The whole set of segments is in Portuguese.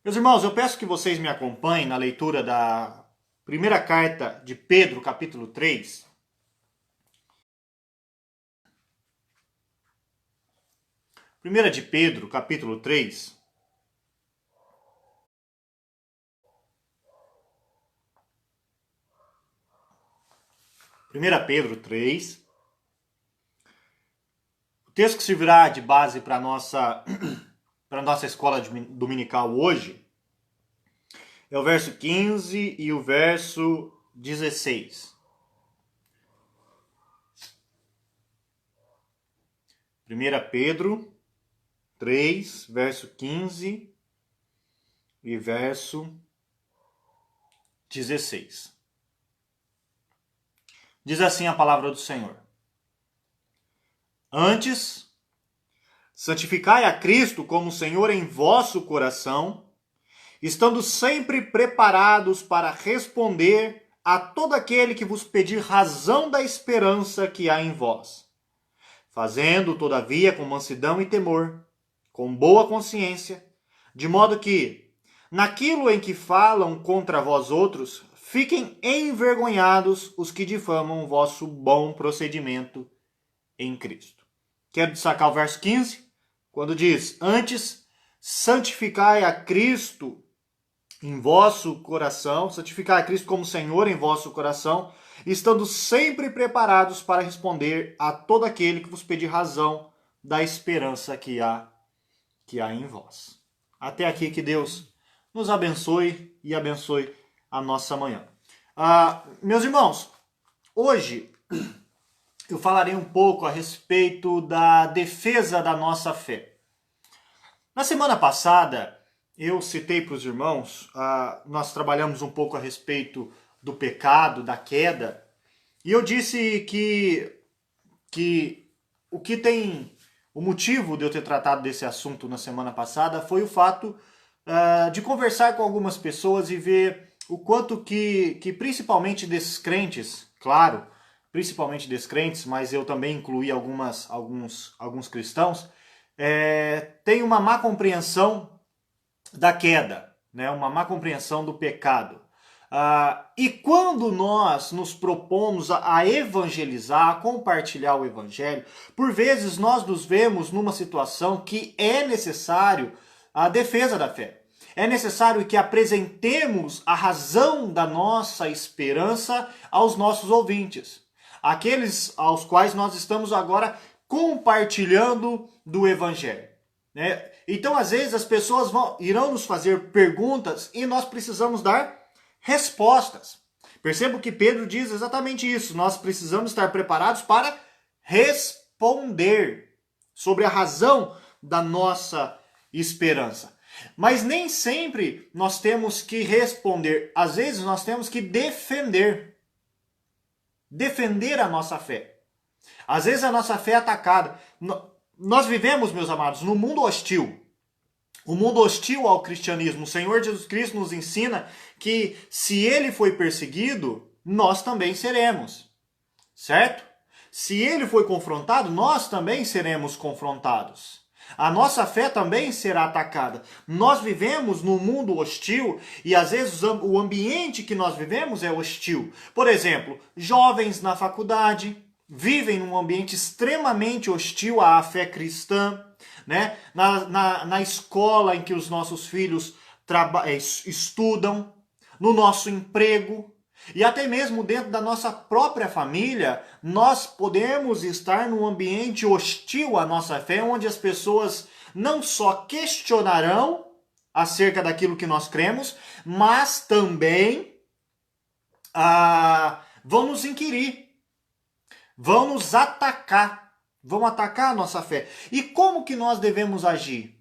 Meus irmãos, eu peço que vocês me acompanhem na leitura da primeira carta de Pedro, capítulo 3. Primeira de Pedro, capítulo 3. Primeira Pedro 3. O texto que servirá de base para a nossa escola dominical hoje é o verso 15 e o verso 16. 1 Pedro 3, verso 15 e verso 16. Diz assim a palavra do Senhor: Antes, santificai a Cristo como Senhor em vosso coração, estando sempre preparados para responder a todo aquele que vos pedir razão da esperança que há em vós, fazendo, todavia, com mansidão e temor, com boa consciência, de modo que, naquilo em que falam contra vós outros, fiquem envergonhados os que difamam o vosso bom procedimento em Cristo. Quero destacar o verso 15, quando diz: Antes, santificai a Cristo em vosso coração, santificai a Cristo como Senhor em vosso coração, estando sempre preparados para responder a todo aquele que vos pedir razão da esperança que há em vós. Até aqui, que Deus nos abençoe e abençoe a nossa manhã. Meus irmãos, hoje eu falarei um pouco a respeito da defesa da nossa fé. Na semana passada, eu citei para os irmãos, nós trabalhamos um pouco a respeito do pecado, da queda, e eu disse que o motivo de eu ter tratado desse assunto na semana passada foi o fato de conversar com algumas pessoas e ver o quanto que principalmente descrentes, claro, principalmente descrentes, mas eu também incluí alguns cristãos, tem uma má compreensão da queda, né? Uma má compreensão do pecado. E quando nós nos propomos a evangelizar, a compartilhar o evangelho, por vezes nós nos vemos numa situação que é necessário a defesa da fé. É necessário que apresentemos a razão da nossa esperança aos nossos ouvintes, aqueles aos quais nós estamos agora compartilhando do evangelho, né? Então, às vezes, as pessoas irão nos fazer perguntas e nós precisamos dar respostas. Percebo que Pedro diz exatamente isso. Nós precisamos estar preparados para responder sobre a razão da nossa esperança. Mas nem sempre nós temos que responder. Às vezes nós temos que defender. Defender a nossa fé. Às vezes a nossa fé é atacada. Nós vivemos, meus amados, num mundo hostil. O mundo hostil ao cristianismo. O Senhor Jesus Cristo nos ensina que se ele foi perseguido, nós também seremos. Certo? Se ele foi confrontado, nós também seremos confrontados. A nossa fé também será atacada. Nós vivemos num mundo hostil e às vezes o ambiente que nós vivemos é hostil. Por exemplo, jovens na faculdade vivem num ambiente extremamente hostil à fé cristã, né? Na escola em que os nossos filhos estudam, no nosso emprego, e até mesmo dentro da nossa própria família, nós podemos estar num ambiente hostil à nossa fé, onde as pessoas não só questionarão acerca daquilo que nós cremos, mas também vão nos inquirir, vão nos atacar, vão atacar a nossa fé. E como que nós devemos agir?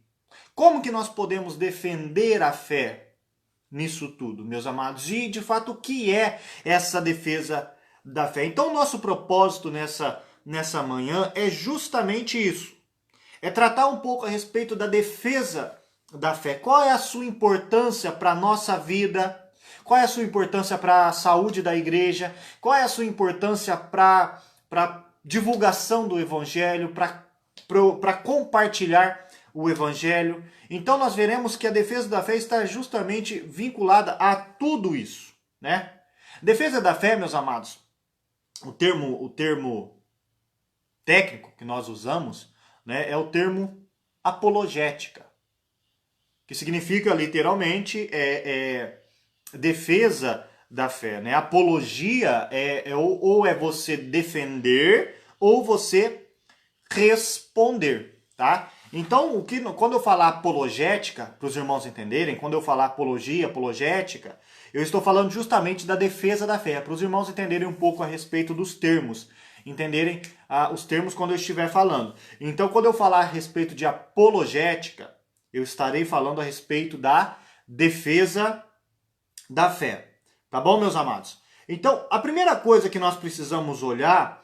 Como que nós podemos defender a fé nisso tudo, meus amados? E, de fato, o que é essa defesa da fé? Então, o nosso propósito nessa manhã é justamente isso. É tratar um pouco a respeito da defesa da fé. Qual é a sua importância para a nossa vida? Qual é a sua importância para a saúde da igreja? Qual é a sua importância para divulgação do evangelho, para compartilhar o evangelho. Então nós veremos que a defesa da fé está justamente vinculada a tudo isso, né? Defesa da fé, meus amados, o termo técnico que nós usamos, né, é o termo apologética, que significa literalmente defesa da fé, né? Apologia ou é você defender ou você responder, tá? Então, quando eu falar apologética, para os irmãos entenderem, quando eu falar apologia, apologética, eu estou falando justamente da defesa da fé, para os irmãos entenderem um pouco a respeito dos termos, entenderem os termos quando eu estiver falando. Então, quando eu falar a respeito de apologética, eu estarei falando a respeito da defesa da fé. Tá bom, meus amados? Então, a primeira coisa que nós precisamos olhar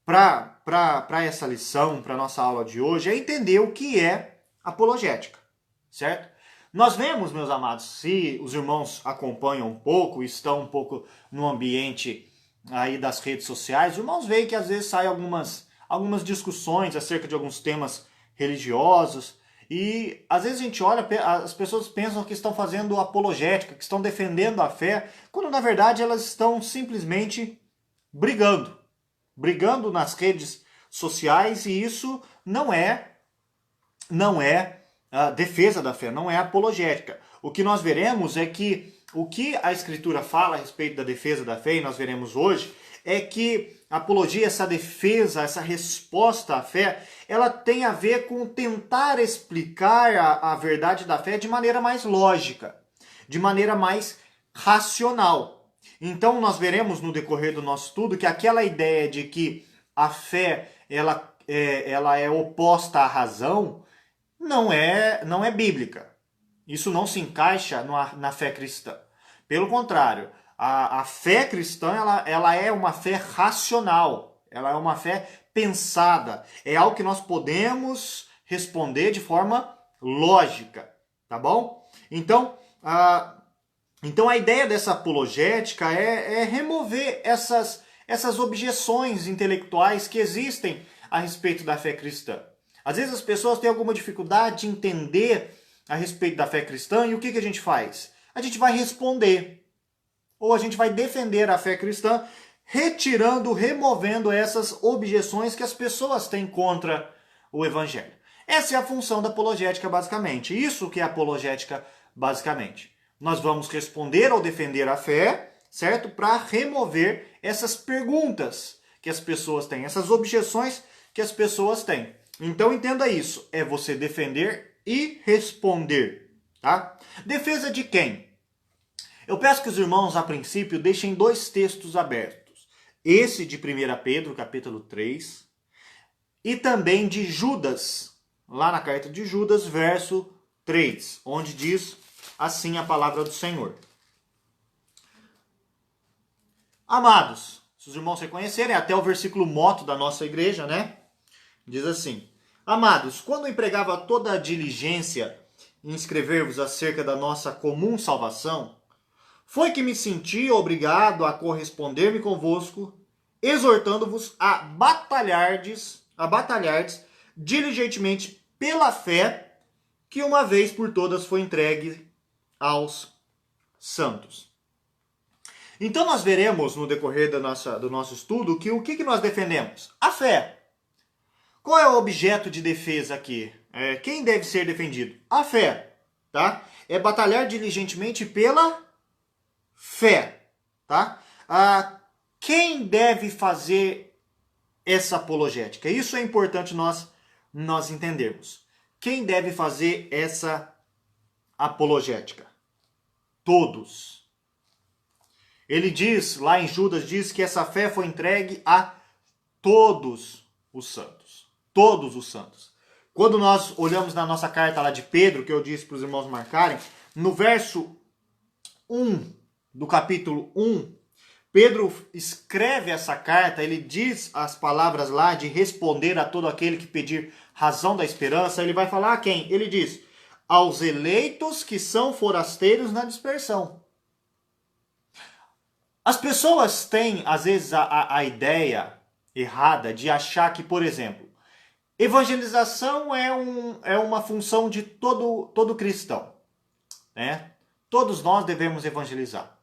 para essa lição, para nossa aula de hoje, é entender o que é apologética, certo? Nós vemos, meus amados, se os irmãos acompanham um pouco, estão um pouco no ambiente aí das redes sociais, os irmãos veem que às vezes saem algumas discussões acerca de alguns temas religiosos, e às vezes a gente olha, as pessoas pensam que estão fazendo apologética, que estão defendendo a fé, quando na verdade elas estão simplesmente brigando nas redes sociais, e isso não é a defesa da fé, não é apologética. O que nós veremos é que o que a Escritura fala a respeito da defesa da fé, e nós veremos hoje, é que a apologia, essa defesa, essa resposta à fé, ela tem a ver com tentar explicar a verdade da fé de maneira mais lógica, de maneira mais racional. Então nós veremos no decorrer do nosso estudo que aquela ideia de que a fé ela é oposta à razão não é bíblica. Isso não se encaixa na fé cristã. Pelo contrário, a fé cristã ela é uma fé racional, ela é uma fé pensada, é algo que nós podemos responder de forma lógica, tá bom? Então a ideia dessa apologética é remover essas objeções intelectuais que existem a respeito da fé cristã. Às vezes as pessoas têm alguma dificuldade de entender a respeito da fé cristã, e o que a gente faz? A gente vai responder, ou a gente vai defender a fé cristã, removendo essas objeções que as pessoas têm contra o evangelho. Essa é a função da apologética, basicamente. Isso que é apologética, basicamente. Nós vamos responder ou defender a fé, certo? Para remover essas perguntas que as pessoas têm, essas objeções que as pessoas têm. Então entenda isso, é você defender e responder, tá? Defesa de quem? Eu peço que os irmãos, a princípio, deixem dois textos abertos. Esse de 1 Pedro, capítulo 3, e também de Judas, lá na carta de Judas, verso 3, onde diz assim a palavra do Senhor. Amados, se os irmãos reconhecerem, até o versículo moto da nossa igreja, né? Diz assim: Amados, quando empregava toda a diligência em escrever-vos acerca da nossa comum salvação, foi que me senti obrigado a corresponder-me convosco, exortando-vos a batalhardes diligentemente pela fé que uma vez por todas foi entregue aos santos. Então nós veremos no decorrer do nosso estudo que o que nós defendemos? A fé. Qual é o objeto de defesa aqui? Quem deve ser defendido? A fé, tá? É batalhar diligentemente pela fé, tá? Quem deve fazer essa apologética? Isso é importante nós entendermos. Quem deve fazer essa apologética? Todos. Ele diz, lá em Judas, diz que essa fé foi entregue a todos os santos. Todos os santos. Quando nós olhamos na nossa carta lá de Pedro, que eu disse para os irmãos marcarem, no verso 1 do capítulo 1, Pedro escreve essa carta, ele diz as palavras lá de responder a todo aquele que pedir razão da esperança. Ele vai falar a quem? Ele diz, aos eleitos que são forasteiros na dispersão. As pessoas têm, às vezes, a ideia errada de achar que, por exemplo, Evangelização é uma função de todo cristão, né? Todos nós devemos evangelizar.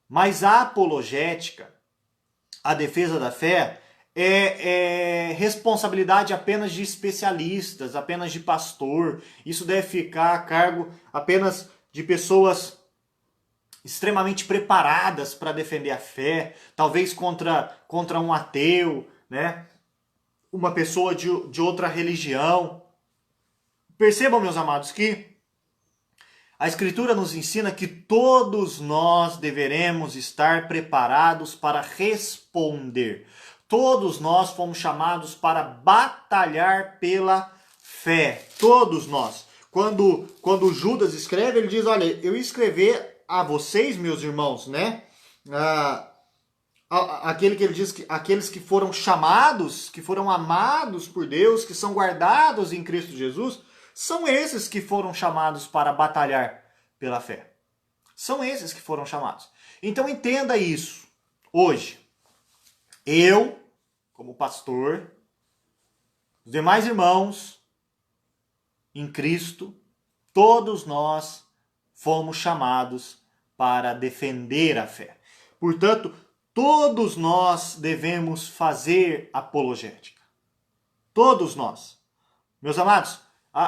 Mas a apologética, a defesa da fé, é responsabilidade apenas de especialistas, apenas de pastor. Isso deve ficar a cargo apenas de pessoas extremamente preparadas para defender a fé, talvez contra um ateu, né? Uma pessoa de outra religião. Percebam, meus amados, que a Escritura nos ensina que todos nós deveremos estar preparados para responder. Todos nós fomos chamados para batalhar pela fé. Todos nós. Quando Judas escreve, ele diz, olha, eu escrever a vocês, meus irmãos, né? Aquele que ele diz que aqueles que foram chamados, que foram amados por Deus, que são guardados em Cristo Jesus, são esses que foram chamados para batalhar pela fé. São esses que foram chamados. Então entenda isso. Hoje, eu, como pastor, os demais irmãos em Cristo, todos nós fomos chamados para defender a fé. Portanto, todos nós devemos fazer apologética. Todos nós. Meus amados,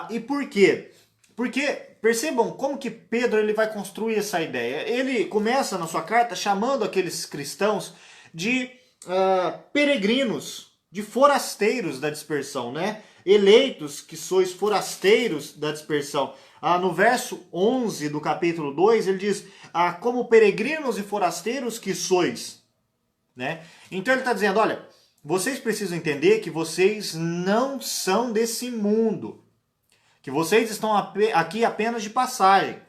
e por quê? Porque, percebam como que Pedro ele vai construir essa ideia. Ele começa na sua carta chamando aqueles cristãos de peregrinos, de forasteiros da dispersão, né? Eleitos que sois forasteiros da dispersão. No verso 11 do capítulo 2, ele diz, como peregrinos e forasteiros que sois. Né? Então ele está dizendo, olha, vocês precisam entender que vocês não são desse mundo. Que vocês estão aqui apenas de passagem.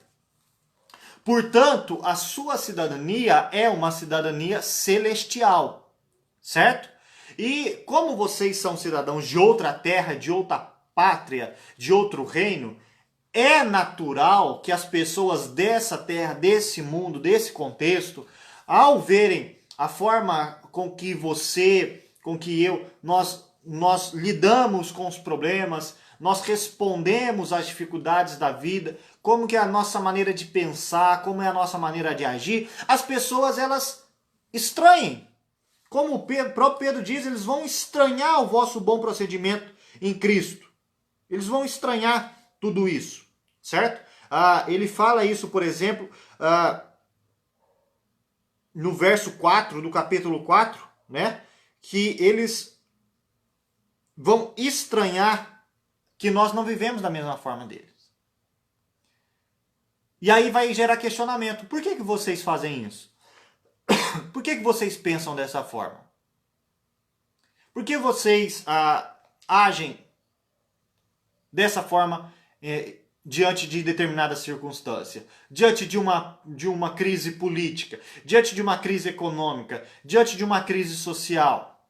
Portanto, a sua cidadania é uma cidadania celestial. Certo? E como vocês são cidadãos de outra terra, de outra pátria, de outro reino, é natural que as pessoas dessa terra, desse mundo, desse contexto, ao verem a forma com que nós lidamos com os problemas, nós respondemos às dificuldades da vida, como que é a nossa maneira de pensar, como é a nossa maneira de agir, as pessoas elas estranhem. Como o próprio Pedro diz, eles vão estranhar o vosso bom procedimento em Cristo. Eles vão estranhar tudo isso, certo? Ele fala isso, por exemplo, no verso 4 do capítulo 4, né? Que eles vão estranhar que nós não vivemos da mesma forma deles. E aí vai gerar questionamento. Por que vocês fazem isso? Por que vocês pensam dessa forma? Por que vocês agem dessa forma diante de determinada circunstância? Diante de uma crise política, diante de uma crise econômica, diante de uma crise social,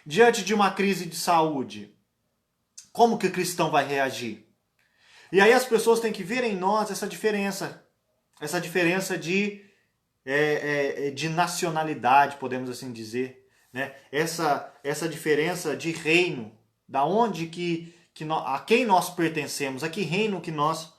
diante de uma crise de saúde? Como que o cristão vai reagir? E aí as pessoas têm que ver em nós essa diferença de nacionalidade, podemos assim dizer, né? Essa diferença de reino, da onde a quem nós pertencemos, a que reino que nós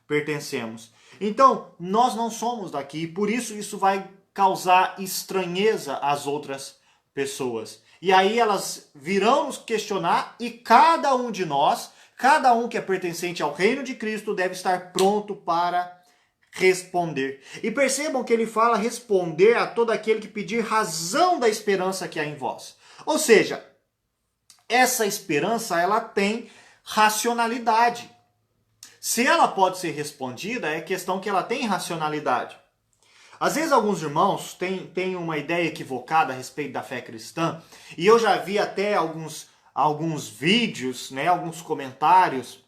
pertencemos. Então, nós não somos daqui, por isso vai causar estranheza às outras pessoas. E aí elas virão nos questionar e cada um de nós, cada um que é pertencente ao reino de Cristo deve estar pronto para responder. E percebam que ele fala responder a todo aquele que pedir razão da esperança que há em vós. Ou seja, essa esperança ela tem racionalidade. Se ela pode ser respondida, é questão que ela tem racionalidade. Às vezes alguns irmãos têm uma ideia equivocada a respeito da fé cristã, e eu já vi até alguns vídeos, né, alguns comentários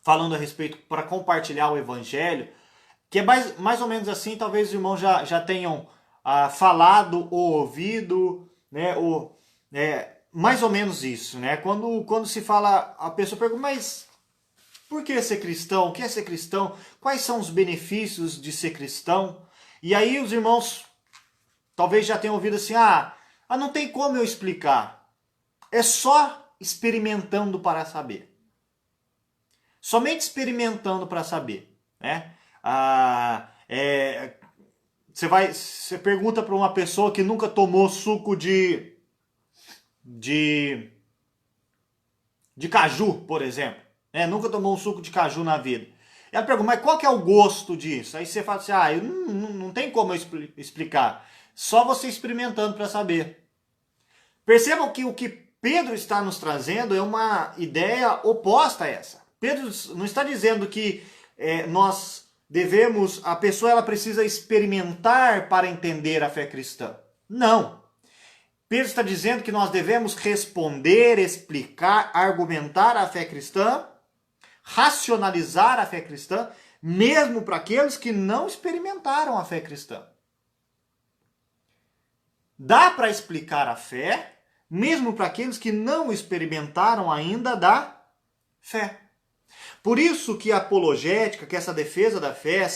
falando a respeito para compartilhar o evangelho, que é mais ou menos assim, talvez os irmãos já tenham falado ou ouvido, né, mais ou menos isso, né? Quando se fala, a pessoa pergunta, mas por que ser cristão? O que é ser cristão? Quais são os benefícios de ser cristão? E aí os irmãos talvez já tenham ouvido assim, não tem como eu explicar. É só experimentando para saber. Somente experimentando para saber, né? Você pergunta para uma pessoa que nunca tomou suco de caju, por exemplo, né? Nunca tomou um suco de caju na vida. Ela pergunta, mas qual que é o gosto disso? Aí você fala assim, não tem como eu explicar. Só você experimentando para saber. Percebam que o que Pedro está nos trazendo é uma ideia oposta a essa. Pedro não está dizendo que a pessoa ela precisa experimentar para entender a fé cristã. Não. Pedro está dizendo que nós devemos responder, explicar, argumentar a fé cristã, racionalizar a fé cristã, mesmo para aqueles que não experimentaram a fé cristã. Dá para explicar a fé, mesmo para aqueles que não experimentaram ainda da fé. Por isso que a apologética, que essa defesa da fé,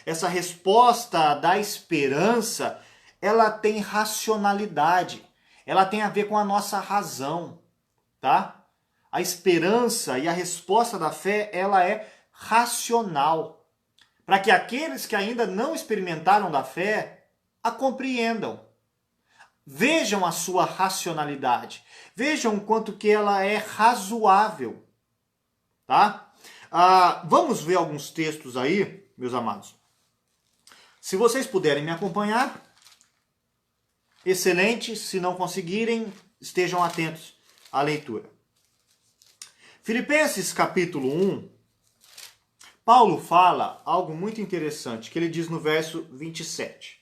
essa resposta da esperança, ela tem racionalidade. Ela tem a ver com a nossa razão, tá? A esperança e a resposta da fé, ela é racional. Para que aqueles que ainda não experimentaram da fé, a compreendam. Vejam a sua racionalidade. Vejam o quanto que ela é razoável, tá? Vamos ver alguns textos aí, meus amados. Se vocês puderem me acompanhar, excelente. Se não conseguirem, estejam atentos à leitura. Filipenses capítulo 1, Paulo fala algo muito interessante, que ele diz no verso 27.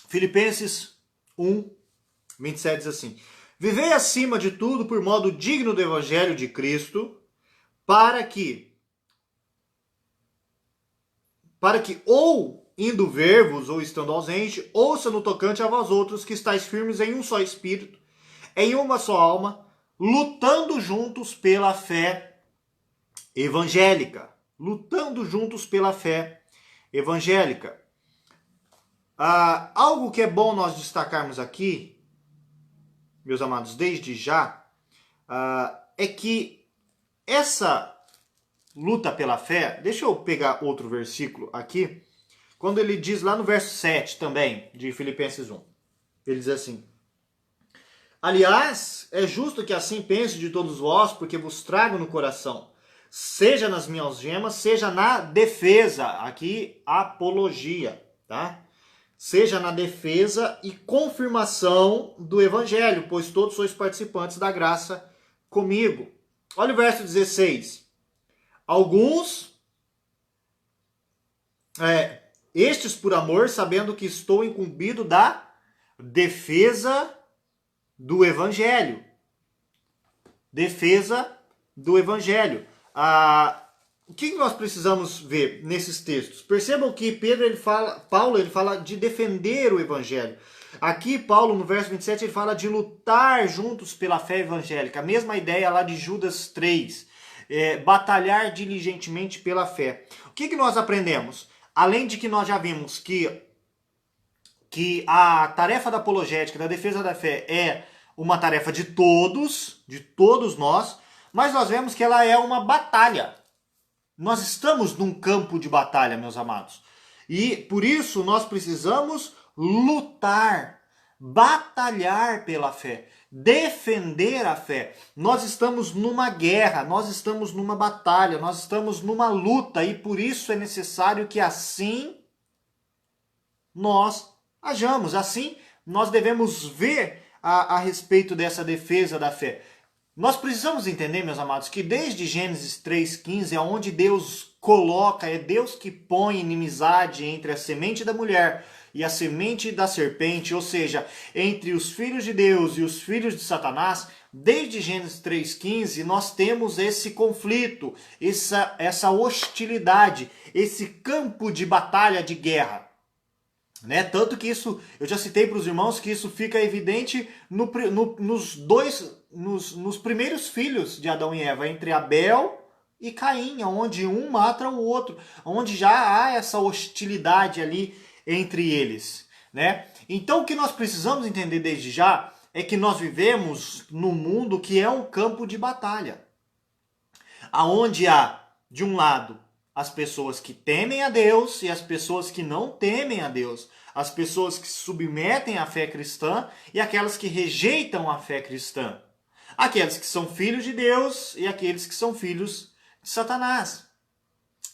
Filipenses 1, 27 diz assim: Vivei acima de tudo por modo digno do evangelho de Cristo, para que ou indo ver-vos ou estando ausente, ouça no tocante a vós outros que estáis firmes em um só espírito, em uma só alma, lutando juntos pela fé evangélica. Lutando juntos pela fé evangélica. Algo que é bom nós destacarmos aqui, meus amados, desde já, é que essa luta pela fé, deixa eu pegar outro versículo aqui, quando ele diz lá no verso 7 também, de Filipenses 1, ele diz assim: Aliás, é justo que assim pense de todos vós, porque vos trago no coração, seja nas minhas algemas, seja na defesa, aqui, apologia, tá? Seja na defesa e confirmação do evangelho, pois todos sois participantes da graça comigo. Olha o verso 16. Alguns, estes por amor, sabendo que estou incumbido da defesa do evangelho. Defesa do evangelho. O que nós precisamos ver nesses textos? Percebam que Paulo fala de defender o evangelho. Aqui, Paulo, no verso 27, ele fala de lutar juntos pela fé evangélica. A mesma ideia lá de Judas 3. Batalhar diligentemente pela fé. O que nós aprendemos? Além de que nós já vimos que a tarefa da apologética, da defesa da fé, é uma tarefa de todos nós, mas nós vemos que ela é uma batalha. Nós estamos num campo de batalha, meus amados. E por isso nós precisamos lutar, batalhar pela fé, defender a fé. Nós estamos numa guerra, nós estamos numa batalha, nós estamos numa luta e por isso é necessário que assim nós hajamos, assim nós devemos ver a respeito dessa defesa da fé. Nós precisamos entender, meus amados, que desde Gênesis 3,15 é onde Deus coloca, é Deus que põe inimizade entre a semente da mulher e a semente da serpente, ou seja, entre os filhos de Deus e os filhos de Satanás. Desde Gênesis 3,15 nós temos esse conflito, essa hostilidade, esse campo de batalha, de guerra. Né? Tanto que isso, eu já citei para os irmãos que isso fica evidente nos primeiros filhos de Adão e Eva, entre Abel e Caim, onde um mata o outro, onde já há essa hostilidade ali entre eles, né? Então o que nós precisamos entender desde já é que nós vivemos num mundo que é um campo de batalha, aonde há, de um lado, as pessoas que temem a Deus e as pessoas que não temem a Deus, as pessoas que se submetem à fé cristã e aquelas que rejeitam a fé cristã, aqueles que são filhos de Deus e aqueles que são filhos de Satanás,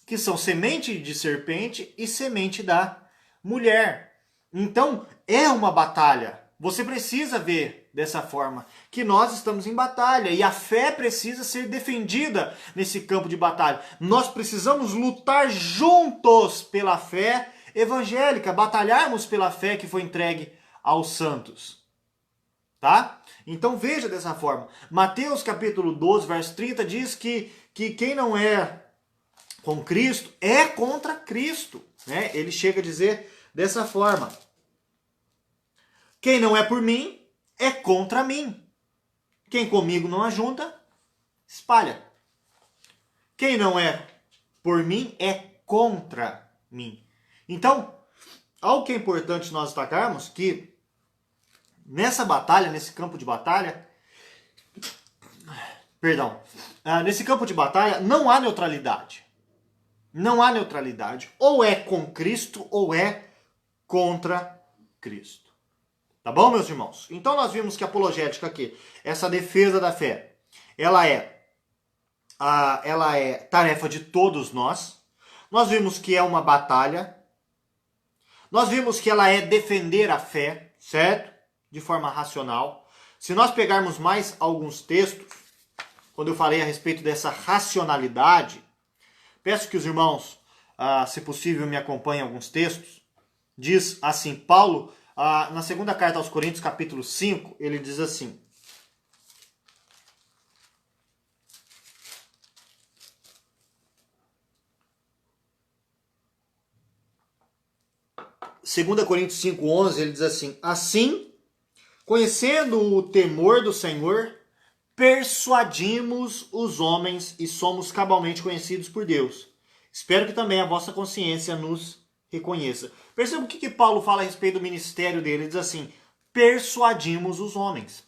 que são semente de serpente e semente da mulher. Então, é uma batalha. Você precisa ver dessa forma, que nós estamos em batalha e a fé precisa ser defendida nesse campo de batalha. Nós precisamos lutar juntos pela fé evangélica, batalharmos pela fé que foi entregue aos santos. Tá? Então veja dessa forma. Mateus capítulo 12, verso 30 diz que quem não é com Cristo é contra Cristo, né? Ele chega a dizer dessa forma: quem não é por mim é contra mim. Quem comigo não ajunta, espalha. Quem não é por mim é contra mim. Então, algo que é importante nós destacarmos que nessa batalha, nesse campo de batalha, nesse campo de batalha não há neutralidade. Não há neutralidade. Ou é com Cristo ou é contra Cristo. Tá bom, meus irmãos? Então nós vimos que a apologética aqui, essa defesa da fé, ela é tarefa de todos nós. Nós vimos que é uma batalha. Nós vimos que ela é defender a fé, certo? De forma racional. Se nós pegarmos mais alguns textos, quando eu falei a respeito dessa racionalidade, peço que os irmãos, se possível, me acompanhem alguns textos. Diz assim, Paulo, na segunda carta aos Coríntios, capítulo 5, ele diz assim: Segunda Coríntios 5:11, ele diz assim: assim, conhecendo o temor do Senhor, persuadimos os homens e somos cabalmente conhecidos por Deus. Espero que também a vossa consciência nos reconheça. Perceba o que Paulo fala a respeito do ministério dele. Ele diz assim: persuadimos os homens.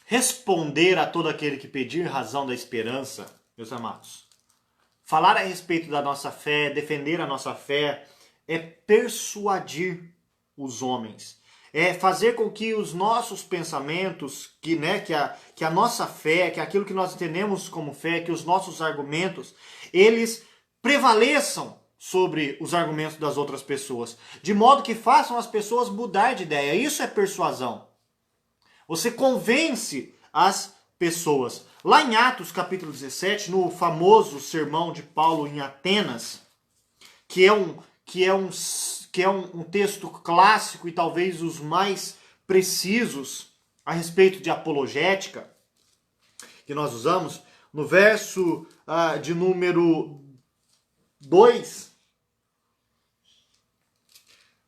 Responder a todo aquele que pedir razão da esperança, meus amados. Falar a respeito da nossa fé, defender a nossa fé, é persuadir os homens. É fazer com que os nossos pensamentos, que a nossa fé, que aquilo que nós entendemos como fé, que os nossos argumentos, eles prevaleçam sobre os argumentos das outras pessoas, de modo que façam as pessoas mudar de ideia. Isso é persuasão. Você convence as pessoas. Lá em Atos capítulo 17, no famoso sermão de Paulo em Atenas, que é um texto clássico e talvez os mais precisos a respeito de apologética, que nós usamos, no verso de número 2,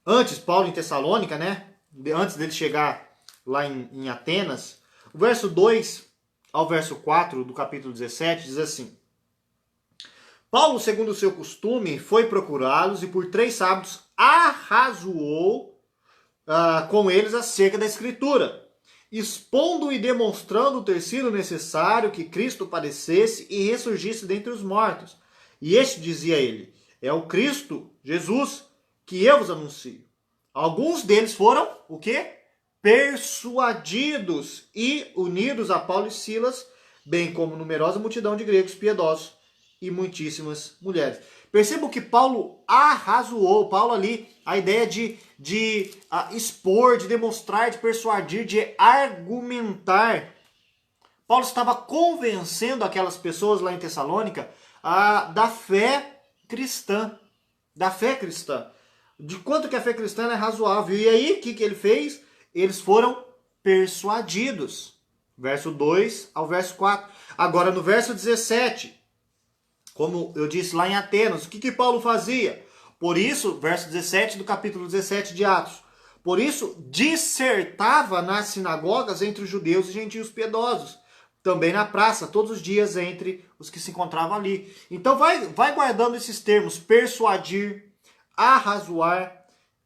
antes, Paulo em Tessalônica, né? Antes dele chegar lá em Atenas, o verso 2 ao verso 4 do capítulo 17 diz assim: Paulo, segundo o seu costume, foi procurá-los e por 3 sábados arrazoou com eles acerca da Escritura, expondo e demonstrando ter sido necessário que Cristo padecesse e ressurgisse dentre os mortos. E este, dizia ele, é o Cristo, Jesus, que eu vos anuncio. Alguns deles foram, o quê? Persuadidos e unidos a Paulo e Silas, bem como numerosa multidão de gregos piedosos e muitíssimas mulheres. Percebam que Paulo arrazoou. Paulo ali, a ideia de expor, de demonstrar, de persuadir, de argumentar. Paulo estava convencendo aquelas pessoas lá em Tessalônica da fé cristã. Da fé cristã. De quanto que a fé cristã é razoável. E aí, o que ele fez? Eles foram persuadidos. Verso 2 ao verso 4. Agora, no verso 17, como eu disse lá em Atenas, o que Paulo fazia? Por isso, verso 17 do capítulo 17 de Atos. Por isso, dissertava nas sinagogas entre os judeus e gentios piedosos. Também na praça, todos os dias entre os que se encontravam ali. Então, vai guardando esses termos: persuadir, arrazoar,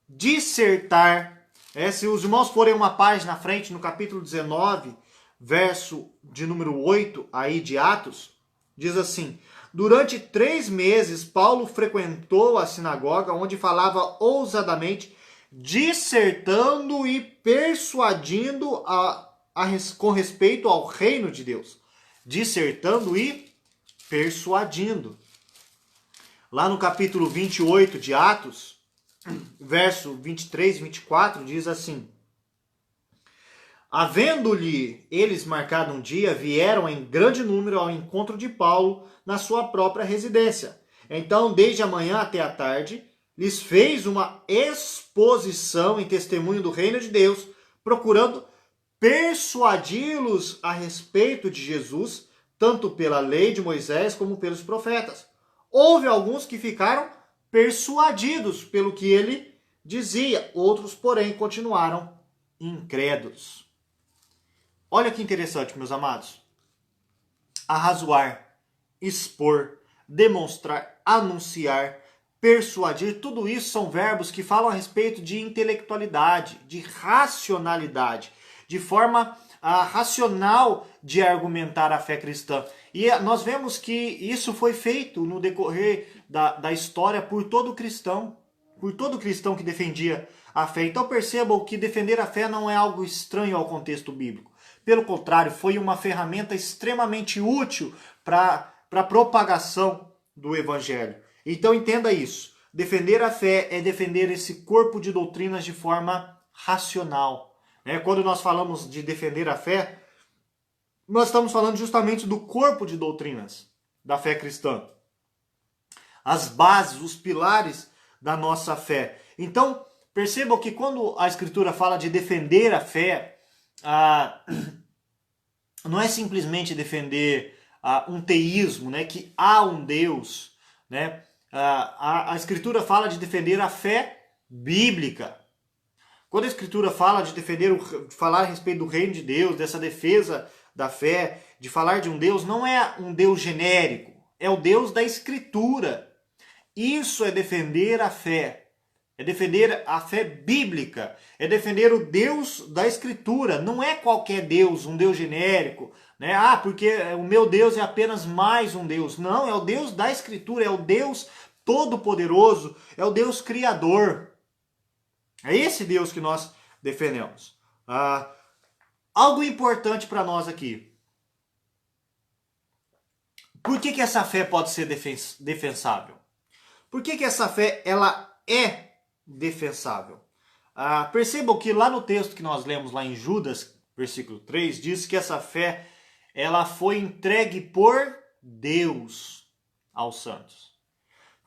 dissertar. Se os irmãos forem uma página à frente, no capítulo 19, verso de número 8, aí de Atos, diz assim: durante 3 meses, Paulo frequentou a sinagoga, onde falava ousadamente, dissertando e persuadindo com respeito ao reino de Deus. Dissertando e persuadindo. Lá no capítulo 28 de Atos, verso 23 e 24, diz assim: havendo-lhe eles marcado um dia, vieram em grande número ao encontro de Paulo na sua própria residência. Então, desde a manhã até a tarde, lhes fez uma exposição em testemunho do reino de Deus, procurando persuadi-los a respeito de Jesus, tanto pela lei de Moisés como pelos profetas. Houve alguns que ficaram persuadidos pelo que ele dizia, outros, porém, continuaram incrédulos. Olha que interessante, meus amados. Arrazoar, expor, demonstrar, anunciar, persuadir, tudo isso são verbos que falam a respeito de intelectualidade, de racionalidade, de forma racional de argumentar a fé cristã. E nós vemos que isso foi feito no decorrer da história por todo cristão que defendia a fé. Então percebam que defender a fé não é algo estranho ao contexto bíblico. Pelo contrário, foi uma ferramenta extremamente útil para a propagação do evangelho. Então entenda isso. Defender a fé é defender esse corpo de doutrinas de forma racional. Quando nós falamos de defender a fé, nós estamos falando justamente do corpo de doutrinas da fé cristã. As bases, os pilares da nossa fé. Então, percebam que quando a Escritura fala de defender a fé, não é simplesmente defender um teísmo, que há um Deus. A Escritura fala de defender a fé bíblica. Quando a Escritura fala de falar a respeito do reino de Deus, dessa defesa da fé, de falar de um Deus, não é um Deus genérico, é o Deus da Escritura. Isso é defender a fé. É defender a fé bíblica. É defender o Deus da Escritura. Não é qualquer Deus, um Deus genérico. Porque o meu Deus é apenas mais um Deus. Não, é o Deus da Escritura. É o Deus Todo-Poderoso. É o Deus Criador. É esse Deus que nós defendemos. Algo importante para nós aqui. Por que essa fé pode ser defensável? Por que essa fé ela é defensável? Percebam que lá no texto que nós lemos lá em Judas, versículo 3, diz que essa fé ela foi entregue por Deus aos santos.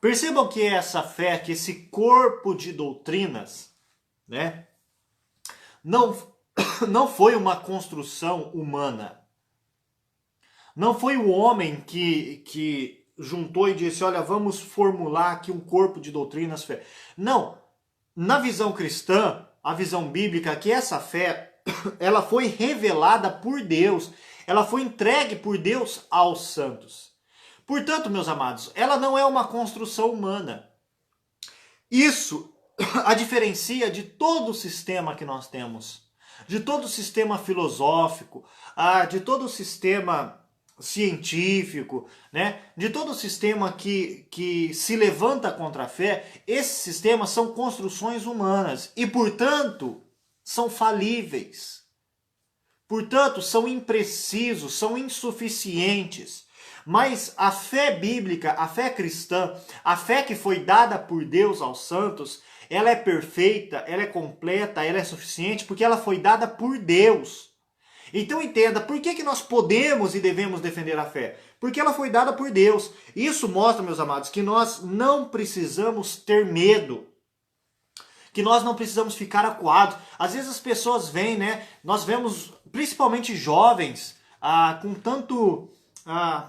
Percebam que essa fé, que esse corpo de doutrinas, não foi uma construção humana. Não foi o homem que juntou e disse, olha, vamos formular aqui um corpo de doutrinas. Fé. Não. Na visão cristã, a visão bíblica, que essa fé, ela foi revelada por Deus. Ela foi entregue por Deus aos santos. Portanto, meus amados, ela não é uma construção humana. Isso a diferencia de todo o sistema que nós temos. De todo o sistema filosófico, de todo o sistema científico, de todo o sistema que se levanta contra a fé. Esses sistemas são construções humanas e, portanto, são falíveis. Portanto, são imprecisos, são insuficientes. Mas a fé bíblica, a fé cristã, a fé que foi dada por Deus aos santos, ela é perfeita, ela é completa, ela é suficiente, porque ela foi dada por Deus. Então entenda, por que nós podemos e devemos defender a fé? Porque ela foi dada por Deus. Isso mostra, meus amados, que nós não precisamos ter medo. Que nós não precisamos ficar acuados. Às vezes as pessoas vêm, nós vemos principalmente jovens com tanto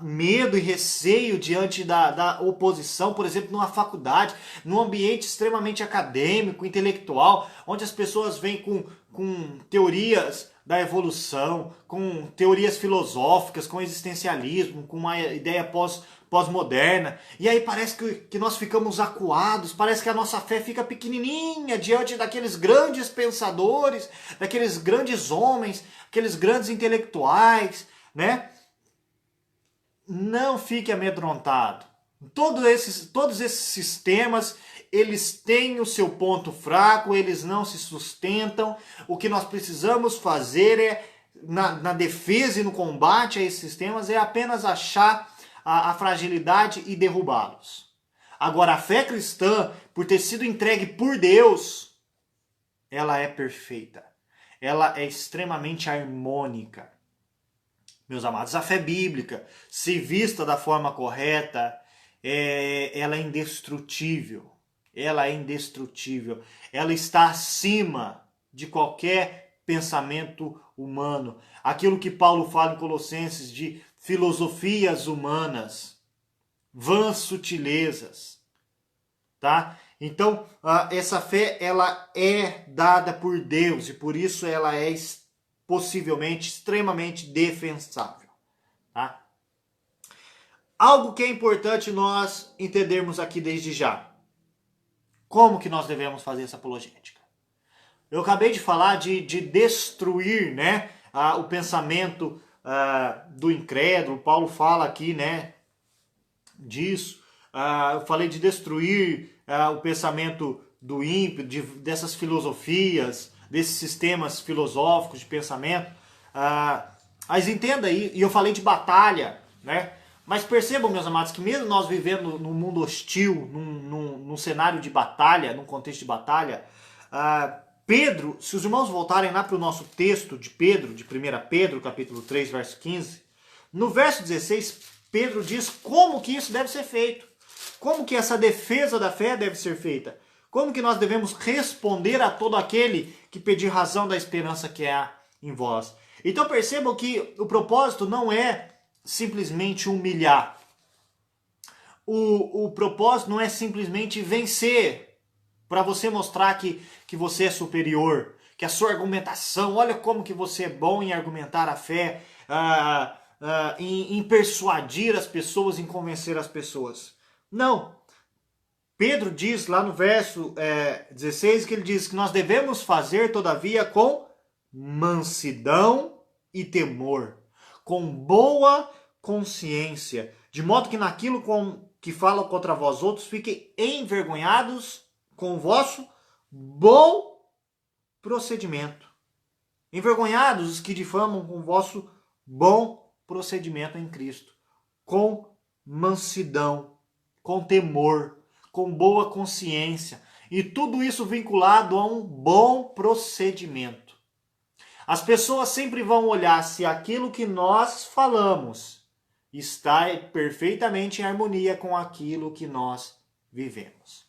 medo e receio diante da oposição, por exemplo, numa faculdade, num ambiente extremamente acadêmico, intelectual, onde as pessoas vêm com teorias da evolução, com teorias filosóficas, com existencialismo, com uma ideia pós-moderna. E aí parece que nós ficamos acuados, parece que a nossa fé fica pequenininha diante daqueles grandes pensadores, daqueles grandes homens, aqueles grandes intelectuais, né? Não fique amedrontado. Todos esses sistemas, eles têm o seu ponto fraco, eles não se sustentam. O que nós precisamos fazer na defesa e no combate a esses sistemas, é apenas achar a fragilidade e derrubá-los. Agora, a fé cristã, por ter sido entregue por Deus, ela é perfeita. Ela é extremamente harmônica. Meus amados, a fé bíblica, se vista da forma correta, ela é indestrutível. Ela é indestrutível. Ela está acima de qualquer pensamento humano. Aquilo que Paulo fala em Colossenses de filosofias humanas, vãs sutilezas, tá? Então, essa fé, ela é dada por Deus e por isso ela é possivelmente extremamente defensável, tá? Algo que é importante nós entendermos aqui desde já. Como que nós devemos fazer essa apologética? Eu acabei de falar de destruir, né, o pensamento do incrédulo. Paulo fala aqui, né, disso. Eu falei de destruir o pensamento do ímpio, dessas filosofias, desses sistemas filosóficos de pensamento. Mas entenda aí, e eu falei de batalha, né? Mas percebam, meus amados, que mesmo nós vivendo num mundo hostil, num cenário de batalha, num contexto de batalha, Pedro, se os irmãos voltarem lá para o nosso texto de Pedro, de 1 Pedro, capítulo 3, verso 15, no verso 16, Pedro diz como que isso deve ser feito, como que essa defesa da fé deve ser feita, como que nós devemos responder a todo aquele que pedir razão da esperança que há em vós. Então percebam que o propósito não é simplesmente humilhar. O propósito não é simplesmente vencer, para você mostrar que você é superior, que a sua argumentação, olha como que você é bom em argumentar a fé, em persuadir as pessoas, em convencer as pessoas. Não. Pedro diz lá no verso 16, que ele diz que nós devemos fazer, todavia, com mansidão e temor, com boa consciência, de modo que naquilo que falam contra vós outros, fiquem envergonhados com o vosso bom procedimento. Envergonhados os que difamam com o vosso bom procedimento em Cristo, com mansidão, com temor, com boa consciência, e tudo isso vinculado a um bom procedimento. As pessoas sempre vão olhar se aquilo que nós falamos está perfeitamente em harmonia com aquilo que nós vivemos.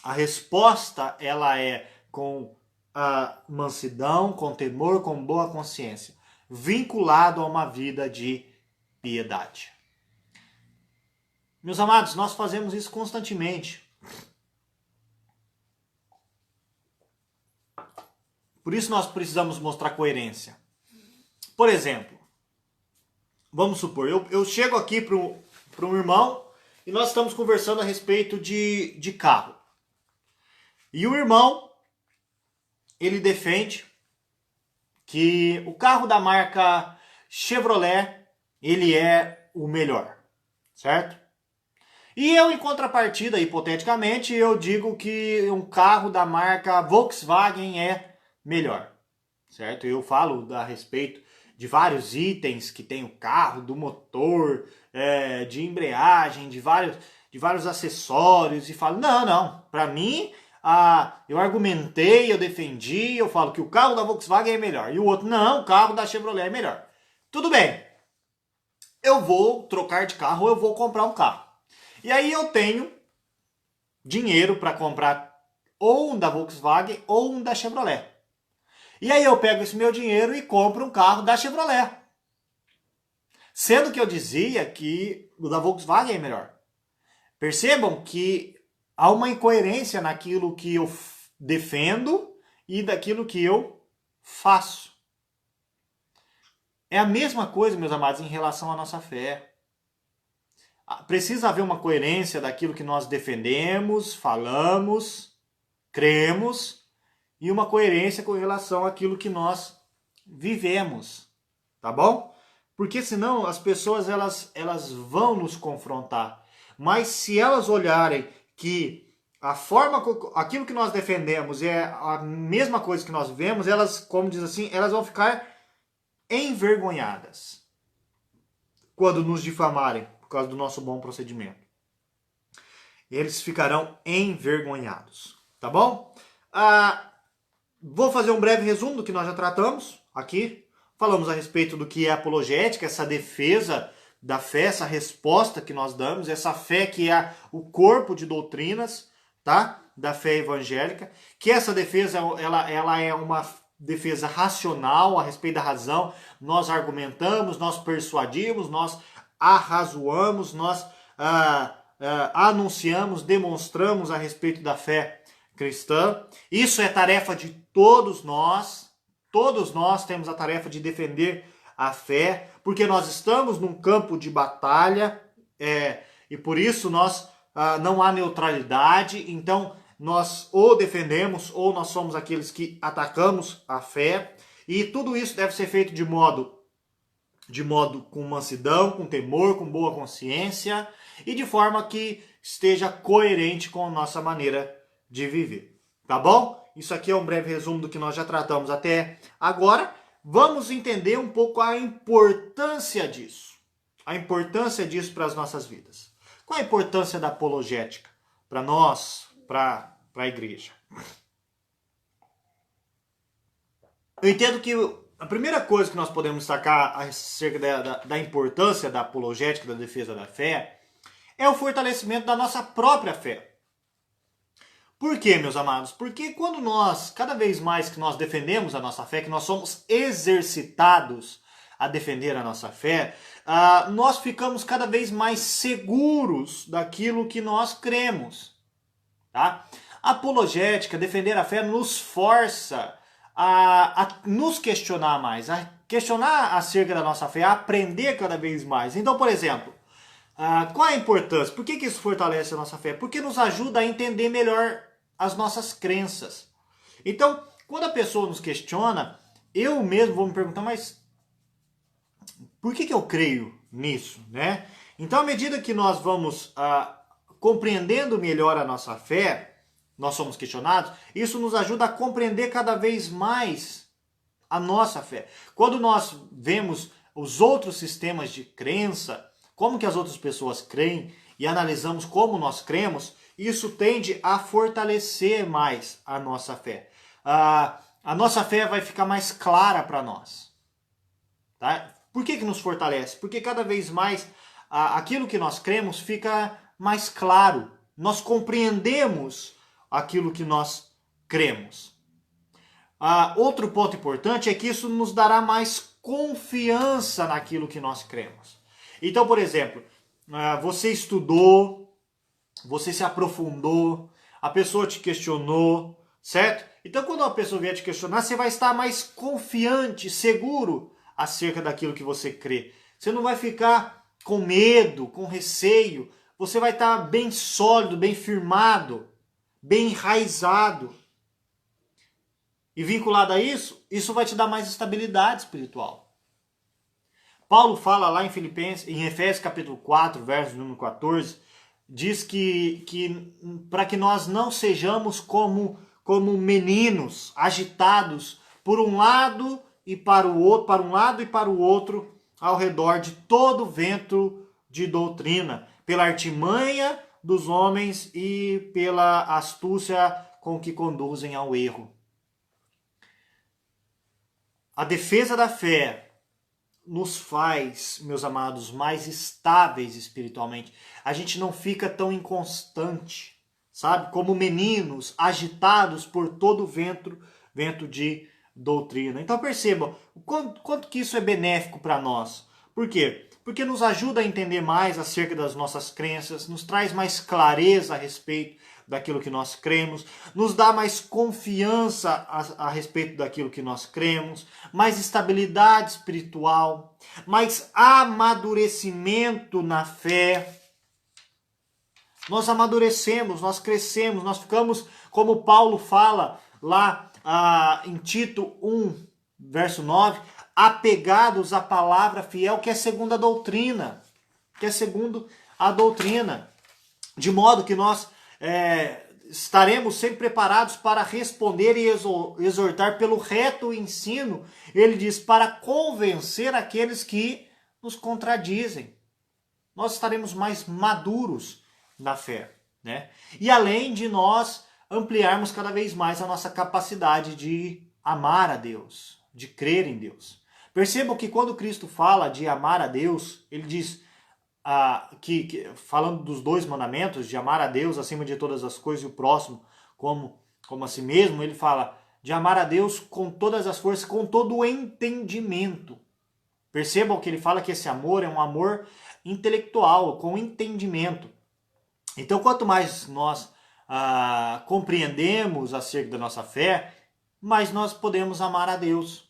A resposta, ela é com mansidão, com temor, com boa consciência, vinculado a uma vida de piedade. Meus amados, nós fazemos isso constantemente. Por isso nós precisamos mostrar coerência. Por exemplo, vamos supor, eu chego aqui para um irmão e nós estamos conversando a respeito de carro. E o irmão, ele defende que o carro da marca Chevrolet, ele é o melhor, certo? E eu, em contrapartida, hipoteticamente, eu digo que um carro da marca Volkswagen é melhor, certo? Eu falo a respeito de vários itens que tem o carro, do motor, de embreagem, de vários acessórios, e falo, não, para mim, eu argumentei, eu defendi, eu falo que o carro da Volkswagen é melhor, e o outro, não, o carro da Chevrolet é melhor. Tudo bem, eu vou trocar de carro, eu vou comprar um carro. E aí eu tenho dinheiro para comprar ou um da Volkswagen ou um da Chevrolet. E aí eu pego esse meu dinheiro e compro um carro da Chevrolet. Sendo que eu dizia que o da Volkswagen é melhor. Percebam que há uma incoerência naquilo que eu defendo e daquilo que eu faço. É a mesma coisa, meus amados, em relação à nossa fé. Precisa haver uma coerência daquilo que nós defendemos, falamos, cremos, e uma coerência com relação àquilo que nós vivemos, tá bom? Porque senão as pessoas elas vão nos confrontar. Mas se elas olharem que a forma, aquilo que nós defendemos é a mesma coisa que nós vivemos, elas, como diz assim, elas vão ficar envergonhadas quando nos difamarem por causa do nosso bom procedimento. Eles ficarão envergonhados, tá bom? Vou fazer um breve resumo do que nós já tratamos aqui. Falamos a respeito do que é apologética, essa defesa da fé, essa resposta que nós damos, essa fé que é o corpo de doutrinas, tá? Da fé evangélica, que essa defesa ela é uma defesa racional a respeito da razão. Nós argumentamos, nós persuadimos, nós arrazoamos, nós anunciamos, demonstramos a respeito da fé cristã. Isso é tarefa de todos nós. Todos nós temos a tarefa de defender a fé, porque nós estamos num campo de batalha, e por isso nós não há neutralidade. Então nós ou defendemos ou nós somos aqueles que atacamos a fé, e tudo isso deve ser feito de modo com mansidão, com temor, com boa consciência e de forma que esteja coerente com a nossa maneira de viver. Tá bom? Isso aqui é um breve resumo do que nós já tratamos até agora. Vamos entender um pouco a importância disso. A importância disso para as nossas vidas. Qual a importância da apologética para nós, para a igreja? Eu entendo que a primeira coisa que nós podemos destacar acerca da importância da apologética, da defesa da fé, é o fortalecimento da nossa própria fé. Por quê, meus amados? Porque quando nós, cada vez mais que nós defendemos a nossa fé, que nós somos exercitados a defender a nossa fé, nós ficamos cada vez mais seguros daquilo que nós cremos. Tá? A apologética, defender a fé, nos força a nos questionar mais, a questionar acerca da nossa fé, a aprender cada vez mais. Então, por exemplo, qual é a importância? Por que isso fortalece a nossa fé? Porque nos ajuda a entender melhor as nossas crenças. Então, quando a pessoa nos questiona, eu mesmo vou me perguntar, mas por que eu creio nisso, né? Então, à medida que nós vamos compreendendo melhor a nossa fé, nós somos questionados, isso nos ajuda a compreender cada vez mais a nossa fé. Quando nós vemos os outros sistemas de crença, como que as outras pessoas creem, e analisamos como nós cremos, isso tende a fortalecer mais a nossa fé. A nossa fé vai ficar mais clara para nós. Tá? Por que nos fortalece? Porque cada vez mais aquilo que nós cremos fica mais claro. Nós compreendemos aquilo que nós cremos. Outro ponto importante é que isso nos dará mais confiança naquilo que nós cremos. Então, por exemplo, você estudou, você se aprofundou, a pessoa te questionou, certo? Então, quando uma pessoa vier te questionar, você vai estar mais confiante, seguro acerca daquilo que você crê. Você não vai ficar com medo, com receio. Você vai estar bem sólido, bem firmado, bem enraizado. E vinculado a isso, isso vai te dar mais estabilidade espiritual. Paulo fala lá em Efésios capítulo 4, verso número 14, diz que para que nós não sejamos como meninos agitados por um lado e para o outro, ao redor de todo vento de doutrina, pela artimanha dos homens e pela astúcia com que conduzem ao erro. A defesa da fé nos faz, meus amados, mais estáveis espiritualmente. A gente não fica tão inconstante, sabe? Como meninos agitados por todo vento de doutrina. Então percebam o quanto que isso é benéfico para nós. Por quê? Porque nos ajuda a entender mais acerca das nossas crenças, nos traz mais clareza a respeito daquilo que nós cremos, nos dá mais confiança a respeito daquilo que nós cremos, mais estabilidade espiritual, mais amadurecimento na fé. Nós amadurecemos, nós crescemos, nós ficamos, como Paulo fala lá em Tito 1, verso 9, apegados à palavra fiel, que é segundo a doutrina. Que é segundo a doutrina. De modo que nós estaremos sempre preparados para responder e exortar pelo reto ensino. Ele diz, para convencer aqueles que nos contradizem. Nós estaremos mais maduros na fé, né? E além de nós ampliarmos cada vez mais a nossa capacidade de amar a Deus, de crer em Deus. Percebam que quando Cristo fala de amar a Deus, ele diz falando dos 2 mandamentos, de amar a Deus acima de todas as coisas e o próximo como a si mesmo, ele fala de amar a Deus com todas as forças, com todo o entendimento. Percebam que ele fala que esse amor é um amor intelectual, com entendimento. Então, quanto mais nós compreendemos acerca da nossa fé, mais nós podemos amar a Deus.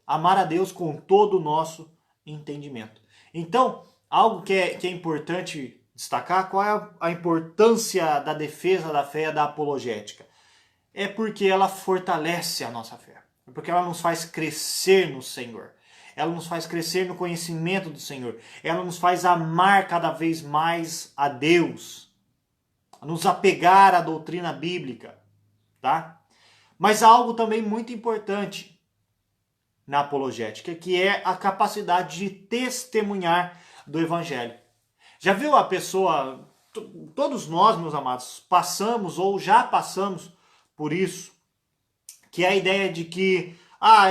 Amar a Deus com todo o nosso entendimento. Então, algo que é importante destacar, qual é a importância da defesa da fé, da apologética? É porque ela fortalece a nossa fé. É porque ela nos faz crescer no Senhor. Ela nos faz crescer no conhecimento do Senhor. Ela nos faz amar cada vez mais a Deus. Nos apegar à doutrina bíblica, tá? Mas há algo também muito importante na apologética, que é a capacidade de testemunhar do Evangelho. Já viu a pessoa, todos nós, meus amados, passamos ou já passamos por isso, que é a ideia de que,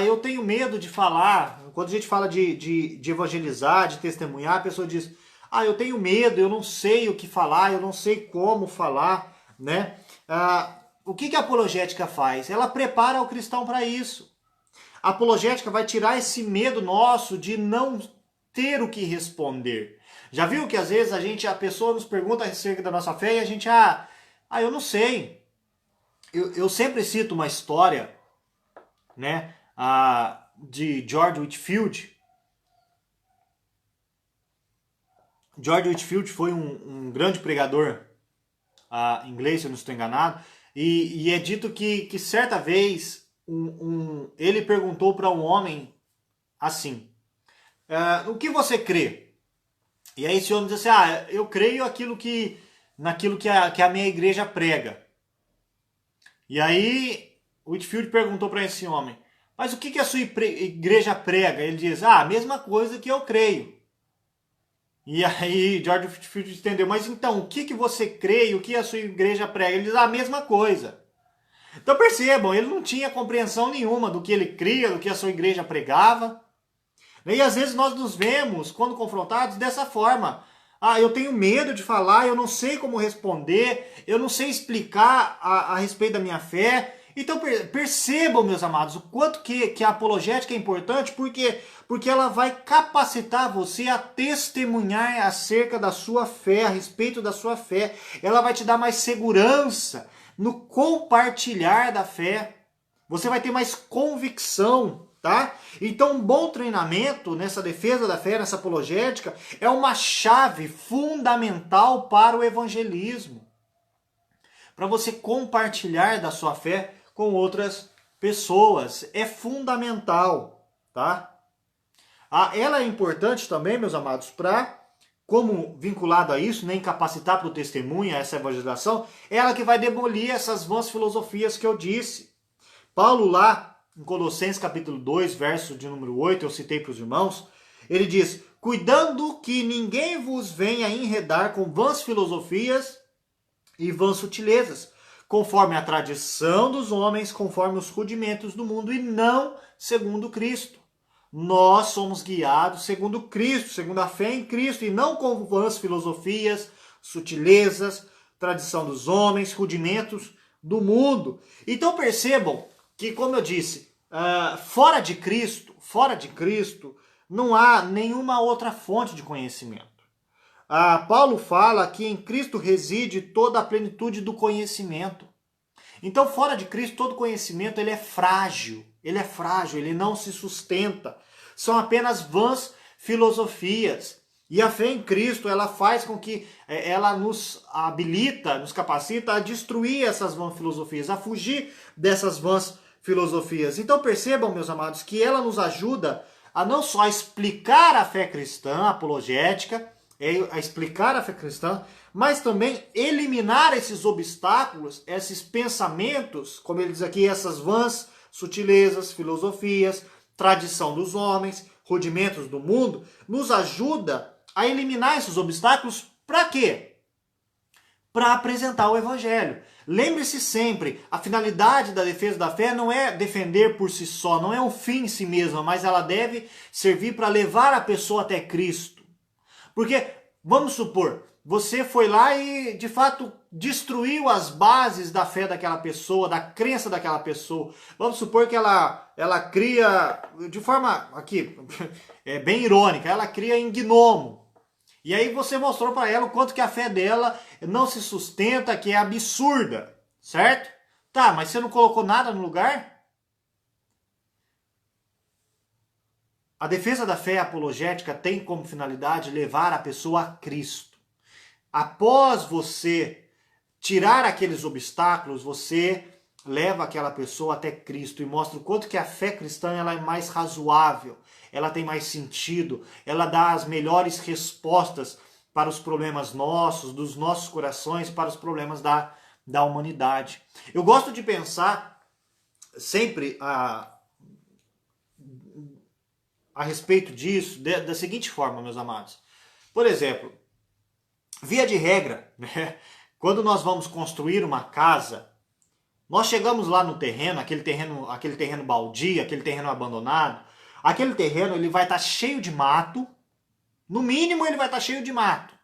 eu tenho medo de falar. Quando a gente fala de evangelizar, de testemunhar, a pessoa diz, eu tenho medo, eu não sei o que falar, eu não sei como falar, né? O que a apologética faz? Ela prepara o cristão para isso. A apologética vai tirar esse medo nosso de não ter o que responder. Já viu que às vezes a pessoa nos pergunta acerca da nossa fé e a gente, eu não sei. Eu sempre cito uma história, né, de George Whitefield. George Whitefield foi um grande pregador inglês, se eu não estou enganado, e é dito que certa vez ele perguntou para um homem assim, o que você crê? E aí esse homem disse assim, eu creio naquilo que a minha igreja prega. E aí Whitefield perguntou para esse homem, mas o que a sua igreja prega? Ele diz, a mesma coisa que eu creio. E aí George Whitefield entendeu, mas então, o que você crê e o que a sua igreja prega? Ele diz a mesma coisa. Então percebam, ele não tinha compreensão nenhuma do que ele cria, do que a sua igreja pregava. E às vezes nós nos vemos, quando confrontados, dessa forma. Eu tenho medo de falar, eu não sei como responder, eu não sei explicar a respeito da minha fé. Então percebam, meus amados, o quanto que a apologética é importante, porque ela vai capacitar você a testemunhar acerca da sua fé, a respeito da sua fé. Ela vai te dar mais segurança no compartilhar da fé. Você vai ter mais convicção, tá? Então um bom treinamento nessa defesa da fé, nessa apologética, é uma chave fundamental para o evangelismo. Para você compartilhar da sua fé com outras pessoas. É fundamental, tá? Ela é importante também, meus amados, como vinculado a isso, nem capacitar para o testemunho, a essa evangelização, ela que vai demolir essas vãs filosofias que eu disse. Paulo lá, em Colossenses capítulo 2, verso de número 8, eu citei para os irmãos, ele diz, cuidando que ninguém vos venha enredar com vãs filosofias e vãs sutilezas, conforme a tradição dos homens, conforme os rudimentos do mundo, e não segundo Cristo. Nós somos guiados segundo Cristo, segundo a fé em Cristo, e não com vãs filosofias, sutilezas, tradição dos homens, rudimentos do mundo. Então percebam que, como eu disse, fora de Cristo, não há nenhuma outra fonte de conhecimento. Paulo fala que em Cristo reside toda a plenitude do conhecimento. Então, fora de Cristo, todo conhecimento ele é frágil, ele não se sustenta. São apenas vãs filosofias. E a fé em Cristo, ela faz com que ela nos habilita, nos capacita a destruir essas vãs filosofias, a fugir dessas vãs filosofias. Então percebam, meus amados, que ela nos ajuda a não só explicar a fé cristã, a apologética, a explicar a fé cristã, mas também eliminar esses obstáculos, esses pensamentos, como ele diz aqui, essas vãs sutilezas, filosofias, tradição dos homens, rudimentos do mundo, nos ajuda a eliminar esses obstáculos. Para quê? Para apresentar o evangelho. Lembre-se sempre, a finalidade da defesa da fé não é defender por si só, não é um fim em si mesma, mas ela deve servir para levar a pessoa até Cristo. Porque, vamos supor, você foi lá e, de fato, destruiu as bases da fé daquela pessoa, da crença daquela pessoa. Vamos supor que ela cria, de forma, aqui, bem irônica, ela cria em gnomo. E aí você mostrou para ela o quanto que a fé dela não se sustenta, que é absurda, certo? Tá, mas você não colocou nada no lugar? A defesa da fé apologética tem como finalidade levar a pessoa a Cristo. Após você tirar aqueles obstáculos, você leva aquela pessoa até Cristo e mostra o quanto que a fé cristã ela é mais razoável, ela tem mais sentido, ela dá as melhores respostas para os problemas nossos, dos nossos corações, para os problemas da humanidade. Eu gosto de pensar sempre a respeito disso da seguinte forma, meus amados. Por exemplo, via de regra, né, quando nós vamos construir uma casa, nós chegamos lá no terreno, aquele terreno baldio, aquele terreno abandonado, aquele terreno ele vai estar cheio de mato, no mínimo ele vai estar cheio de mato.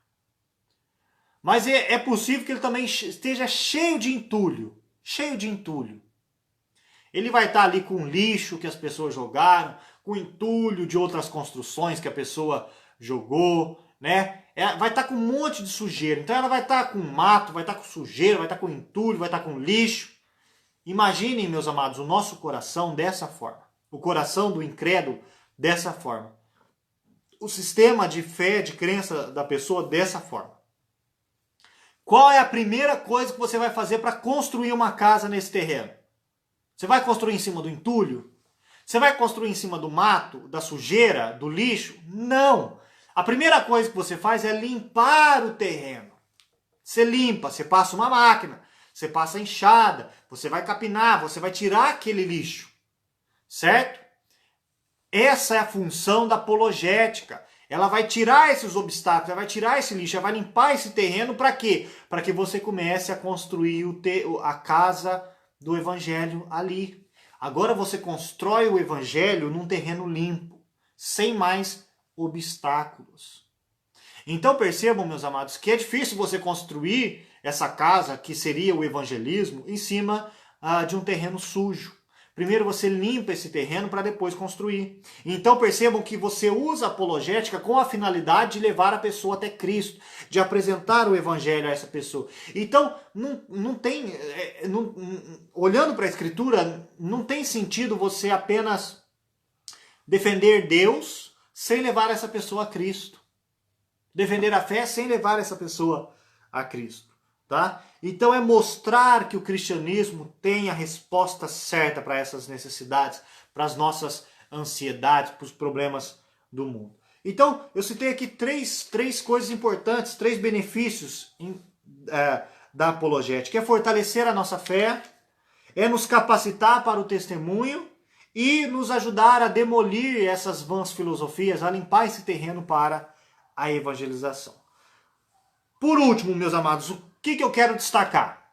Mas é possível que ele também esteja cheio de entulho, Ele vai estar ali com lixo que as pessoas jogaram, com entulho de outras construções que a pessoa jogou, né? Vai estar com um monte de sujeira. Então ela vai estar com mato, vai estar com sujeira, vai estar com entulho, vai estar com lixo. Imaginem, meus amados, o nosso coração dessa forma. O coração do incrédulo dessa forma. O sistema de fé, de crença da pessoa dessa forma. Qual é a primeira coisa que você vai fazer para construir uma casa nesse terreno? Você vai construir em cima do entulho? Você vai construir em cima do mato, da sujeira, do lixo? Não! A primeira coisa que você faz é limpar o terreno. Você limpa, você passa uma máquina, você passa a enxada, você vai capinar, você vai tirar aquele lixo. Certo? Essa é a função da apologética. Ela vai tirar esses obstáculos, ela vai tirar esse lixo, ela vai limpar esse terreno para quê? Para que você comece a construir a casa do evangelho ali. Agora você constrói o evangelho num terreno limpo, sem mais obstáculos. Então percebam, meus amados, que é difícil você construir essa casa, que seria o evangelismo, em cima de um terreno sujo. Primeiro você limpa esse terreno para depois construir. Então percebam que você usa a apologética com a finalidade de levar a pessoa até Cristo, de apresentar o evangelho a essa pessoa. Então, olhando para a Escritura, não tem sentido você apenas defender Deus sem levar essa pessoa a Cristo. Defender a fé sem levar essa pessoa a Cristo. Tá? Então é mostrar que o cristianismo tem a resposta certa para essas necessidades, para as nossas ansiedades, para os problemas do mundo. Então eu citei aqui três coisas importantes, 3 benefícios da apologética. É fortalecer a nossa fé, é nos capacitar para o testemunho e nos ajudar a demolir essas vãs filosofias, a limpar esse terreno para a evangelização. Por último, meus amados, o que eu quero destacar?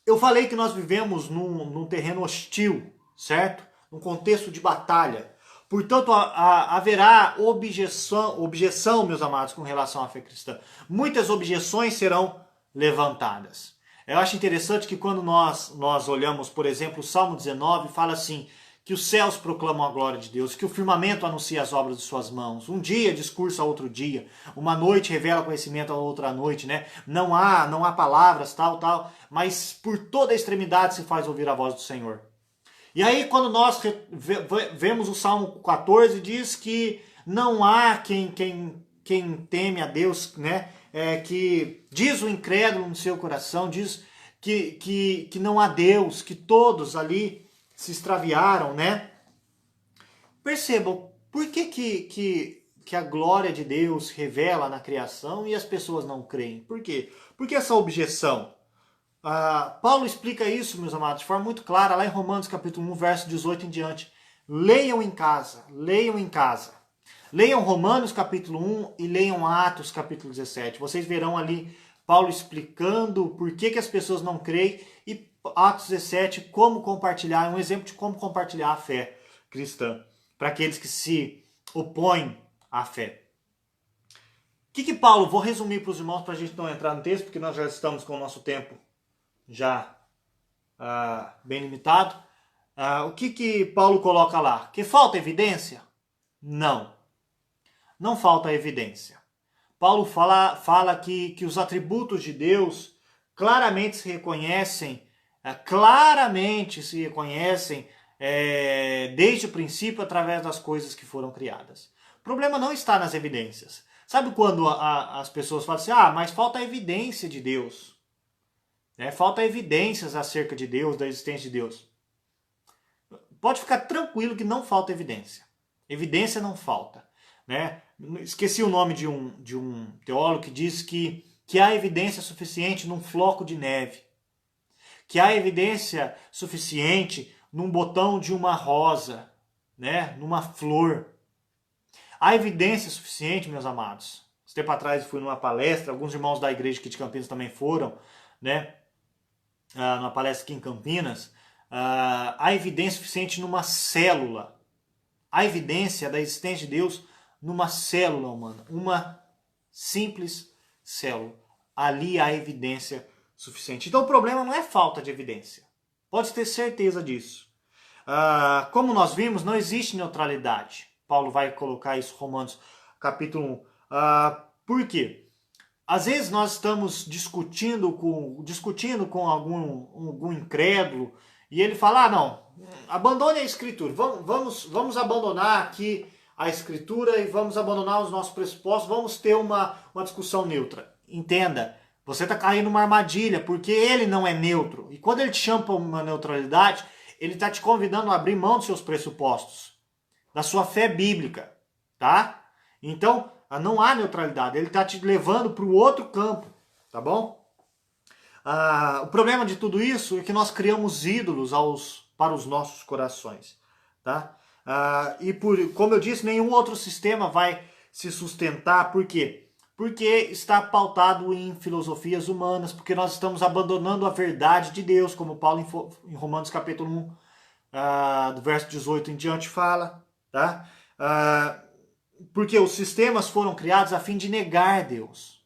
Eu falei que nós vivemos num terreno hostil, certo? Num contexto de batalha. Portanto, haverá objeção, meus amados, com relação à fé cristã. Muitas objeções serão levantadas. Eu acho interessante que quando nós olhamos, por exemplo, o Salmo 19, fala assim, que os céus proclamam a glória de Deus, que o firmamento anuncia as obras de suas mãos. Um dia discursa a outro dia, uma noite revela conhecimento a outra noite, né? Não há palavras, tal, mas por toda a extremidade se faz ouvir a voz do Senhor. E aí quando nós vemos o Salmo 14, diz que não há quem teme a Deus, né? Que diz o incrédulo no seu coração, diz que não há Deus, que todos ali se extraviaram, né? Percebam, por que a glória de Deus revela na criação e as pessoas não creem? Por quê? Porque essa objeção. Paulo explica isso, meus amados, de forma muito clara, lá em Romanos capítulo 1, verso 18 em diante. Leiam em casa, leiam em casa. Leiam Romanos capítulo 1 e leiam Atos capítulo 17. Vocês verão ali Paulo explicando por que as pessoas não creem e Atos 17, como compartilhar, um exemplo de como compartilhar a fé cristã para aqueles que se opõem à fé. O que Paulo, vou resumir para os irmãos para a gente não entrar no texto, porque nós já estamos com o nosso tempo já bem limitado. O que Paulo coloca lá? Que falta evidência? Não falta evidência. Paulo fala que os atributos de Deus claramente se reconhecem desde o princípio através das coisas que foram criadas. O problema não está nas evidências. Sabe quando as pessoas falam assim, mas falta evidência de Deus. Falta evidências acerca de Deus, da existência de Deus. Pode ficar tranquilo que não falta evidência. Evidência não falta. Né? Esqueci o nome de um teólogo que diz que há evidência suficiente num floco de neve. Que há evidência suficiente num botão de uma rosa, né? Numa flor. Há evidência suficiente, meus amados. Esse tempo atrás eu fui numa palestra, alguns irmãos da igreja aqui de Campinas também foram, né? Numa palestra aqui em Campinas. Há evidência suficiente numa célula. Há evidência da existência de Deus numa célula humana. Uma simples célula. Ali há evidência suficiente. Então o problema não é falta de evidência. Pode ter certeza disso. Como nós vimos, não existe neutralidade. Paulo vai colocar isso em Romanos capítulo 1. Por quê? Às vezes nós estamos discutindo com algum incrédulo e ele fala, não, abandone a escritura. Vamos abandonar aqui a escritura e vamos abandonar os nossos pressupostos, vamos ter uma discussão neutra. Entenda, você está caindo numa armadilha, porque ele não é neutro. E quando ele te chama para uma neutralidade, ele está te convidando a abrir mão dos seus pressupostos, da sua fé bíblica, tá? Então, não há neutralidade, ele está te levando para o outro campo, tá bom? O problema de tudo isso é que nós criamos ídolos para os nossos corações, tá? Como eu disse, nenhum outro sistema vai se sustentar. Por quê? Porque está pautado em filosofias humanas, porque nós estamos abandonando a verdade de Deus, como Paulo em Romanos capítulo 1, do verso 18 em diante fala. Tá? Porque os sistemas foram criados a fim de negar Deus.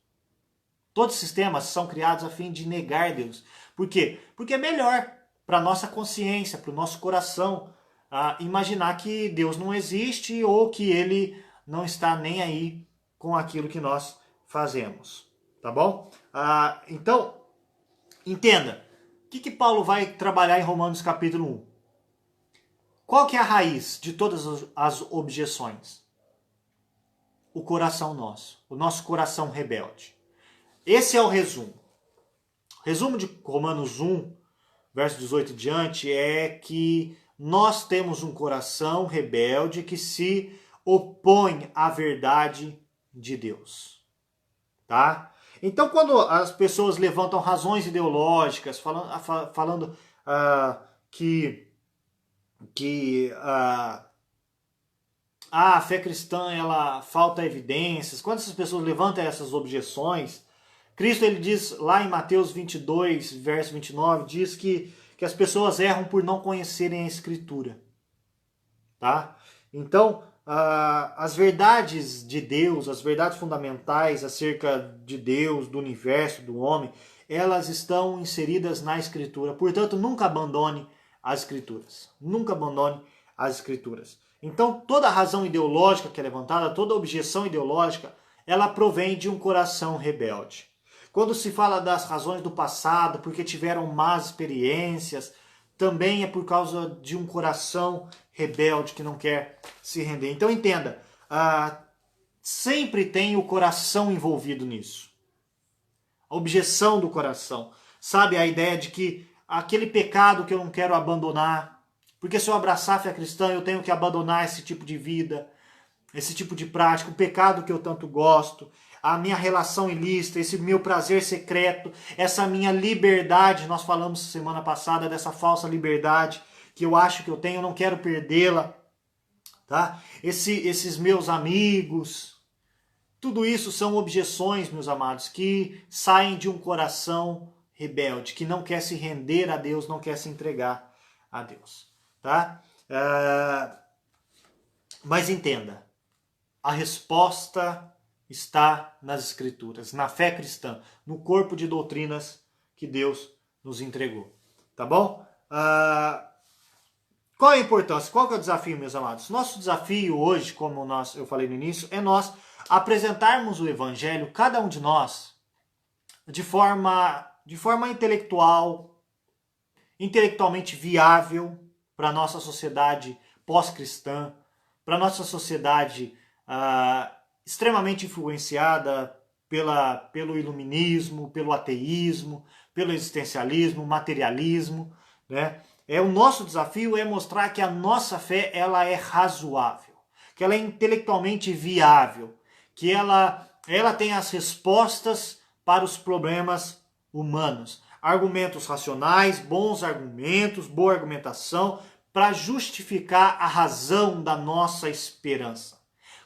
Todos os sistemas são criados a fim de negar Deus. Por quê? Porque é melhor para a nossa consciência, para o nosso coração, imaginar que Deus não existe ou que Ele não está nem aí com aquilo que nós fazemos. Tá bom? Então, entenda. O que Paulo vai trabalhar em Romanos capítulo 1? Qual que é a raiz de todas as objeções? O coração nosso. O nosso coração rebelde. Esse é o resumo. O resumo de Romanos 1, verso 18 em diante, é que nós temos um coração rebelde que se opõe à verdade de Deus. Tá? Então, quando as pessoas levantam razões ideológicas, falando que a fé cristã ela falta evidências, quando essas pessoas levantam essas objeções, Cristo ele diz lá em Mateus 22, verso 29, diz que as pessoas erram por não conhecerem a Escritura. Tá? Então, as verdades de Deus, as verdades fundamentais acerca de Deus, do universo, do homem, elas estão inseridas na Escritura. Portanto, nunca abandone as Escrituras. Nunca abandone as Escrituras. Então, toda razão ideológica que é levantada, toda objeção ideológica, ela provém de um coração rebelde. Quando se fala das razões do passado, porque tiveram más experiências, também é por causa de um coração rebelde que não quer se render. Então entenda, sempre tem o coração envolvido nisso. A objeção do coração. Sabe, a ideia de que aquele pecado que eu não quero abandonar, porque se eu abraçar a fé cristã eu tenho que abandonar esse tipo de vida, esse tipo de prática, o pecado que eu tanto gosto, a minha relação ilícita, esse meu prazer secreto, essa minha liberdade, nós falamos semana passada dessa falsa liberdade que eu acho que eu tenho, eu não quero perdê-la, tá? Esses meus amigos, tudo isso são objeções, meus amados, que saem de um coração rebelde, que não quer se render a Deus, não quer se entregar a Deus, tá? Mas entenda, a resposta está nas Escrituras, na fé cristã, no corpo de doutrinas que Deus nos entregou. Tá bom? Qual é a importância? Qual que é o desafio, meus amados? Nosso desafio hoje, como eu falei no início, é nós apresentarmos o Evangelho, cada um de nós, de forma intelectualmente viável para a nossa sociedade pós-cristã, para a nossa sociedade extremamente influenciada pelo iluminismo, pelo ateísmo, pelo existencialismo, materialismo, né? O nosso desafio é mostrar que a nossa fé ela é razoável, que ela é intelectualmente viável, que ela tem as respostas para os problemas humanos. Argumentos racionais, bons argumentos, boa argumentação para justificar a razão da nossa esperança.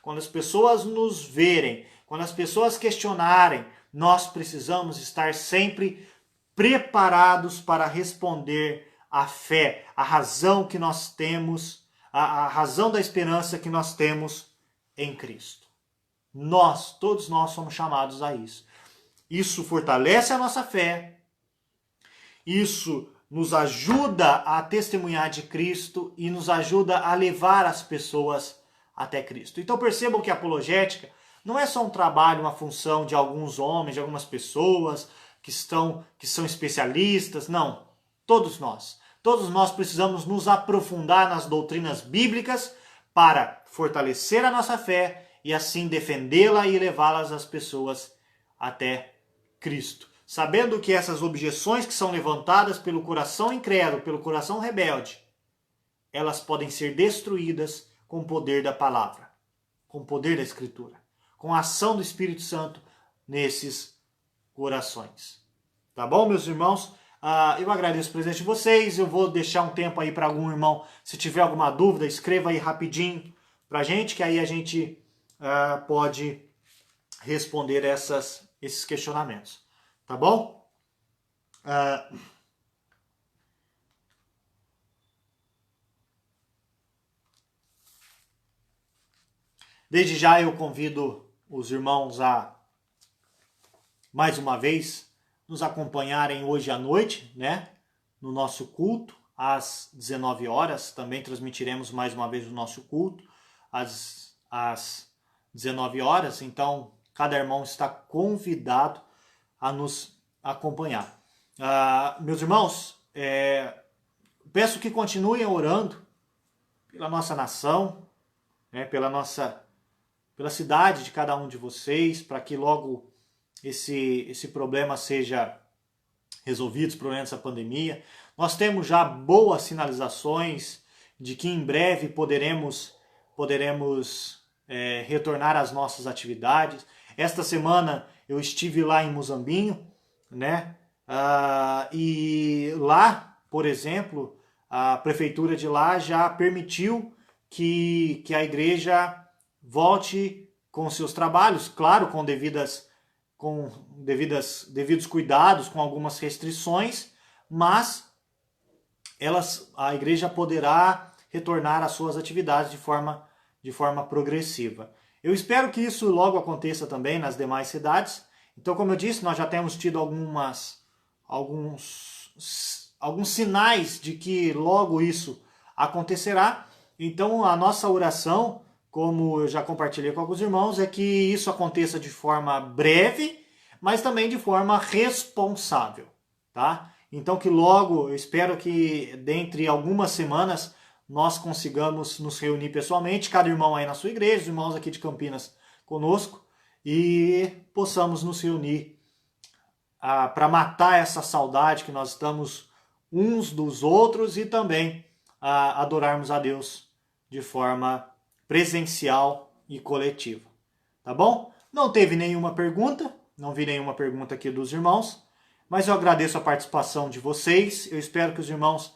Quando as pessoas nos verem, quando as pessoas questionarem, nós precisamos estar sempre preparados para responder à fé, à razão que nós temos, a razão da esperança que nós temos em Cristo. Todos nós somos chamados a isso. Isso fortalece a nossa fé, isso nos ajuda a testemunhar de Cristo e nos ajuda a levar as pessoas até Cristo. Então percebam que a apologética não é só um trabalho, uma função de alguns homens, de algumas pessoas que são especialistas, não. Todos nós precisamos nos aprofundar nas doutrinas bíblicas para fortalecer a nossa fé e assim defendê-la e levá-las às pessoas até Cristo. Sabendo que essas objeções que são levantadas pelo coração incrédulo, pelo coração rebelde, elas podem ser destruídas com o poder da palavra, com o poder da Escritura, com a ação do Espírito Santo nesses corações. Tá bom, meus irmãos? Eu agradeço o presente de vocês. Eu vou deixar um tempo aí para algum irmão, se tiver alguma dúvida, escreva aí rapidinho pra gente, que aí a gente pode responder esses questionamentos. Tá bom? Desde já eu convido os irmãos a, mais uma vez, nos acompanharem hoje à noite, né? No nosso culto, às 19 horas. Também transmitiremos mais uma vez o nosso culto às 19 horas. Então, cada irmão está convidado a nos acompanhar. Meus irmãos, peço que continuem orando pela nossa nação, né, pela cidade de cada um de vocês, para que logo esse problema seja resolvido, esse problema dessa pandemia. Nós temos já boas sinalizações de que em breve poderemos retornar às nossas atividades. Esta semana eu estive lá em Muzambinho, né? E lá, por exemplo, a prefeitura de lá já permitiu que a igreja volte com seus trabalhos, claro, com devidos cuidados, com algumas restrições, mas a igreja poderá retornar às suas atividades de forma progressiva. Eu espero que isso logo aconteça também nas demais cidades. Então, como eu disse, nós já temos tido alguns sinais de que logo isso acontecerá. Então, a nossa oração, como eu já compartilhei com alguns irmãos, é que isso aconteça de forma breve, mas também de forma responsável, tá? Então, que logo, eu espero que dentre algumas semanas nós consigamos nos reunir pessoalmente, cada irmão aí na sua igreja, os irmãos aqui de Campinas conosco, e possamos nos reunir para matar essa saudade que nós estamos uns dos outros e também adorarmos a Deus de forma presencial e coletiva. Tá bom? Não teve nenhuma pergunta, não vi nenhuma pergunta aqui dos irmãos, mas eu agradeço a participação de vocês. Eu espero que os irmãos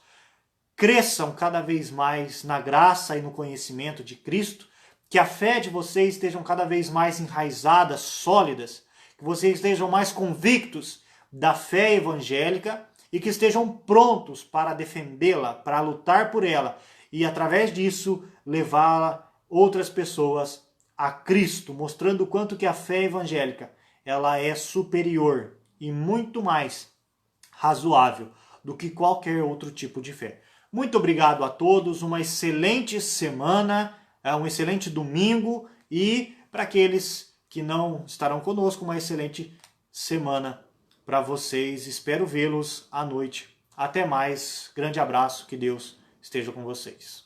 cresçam cada vez mais na graça e no conhecimento de Cristo, que a fé de vocês estejam cada vez mais enraizadas, sólidas, que vocês estejam mais convictos da fé evangélica e que estejam prontos para defendê-la, para lutar por ela e, através disso, levá-la outras pessoas a Cristo, mostrando o quanto que a fé evangélica ela é superior e muito mais razoável do que qualquer outro tipo de fé. Muito obrigado a todos, uma excelente semana, um excelente domingo e para aqueles que não estarão conosco, uma excelente semana para vocês. Espero vê-los à noite. Até mais, grande abraço, que Deus esteja com vocês.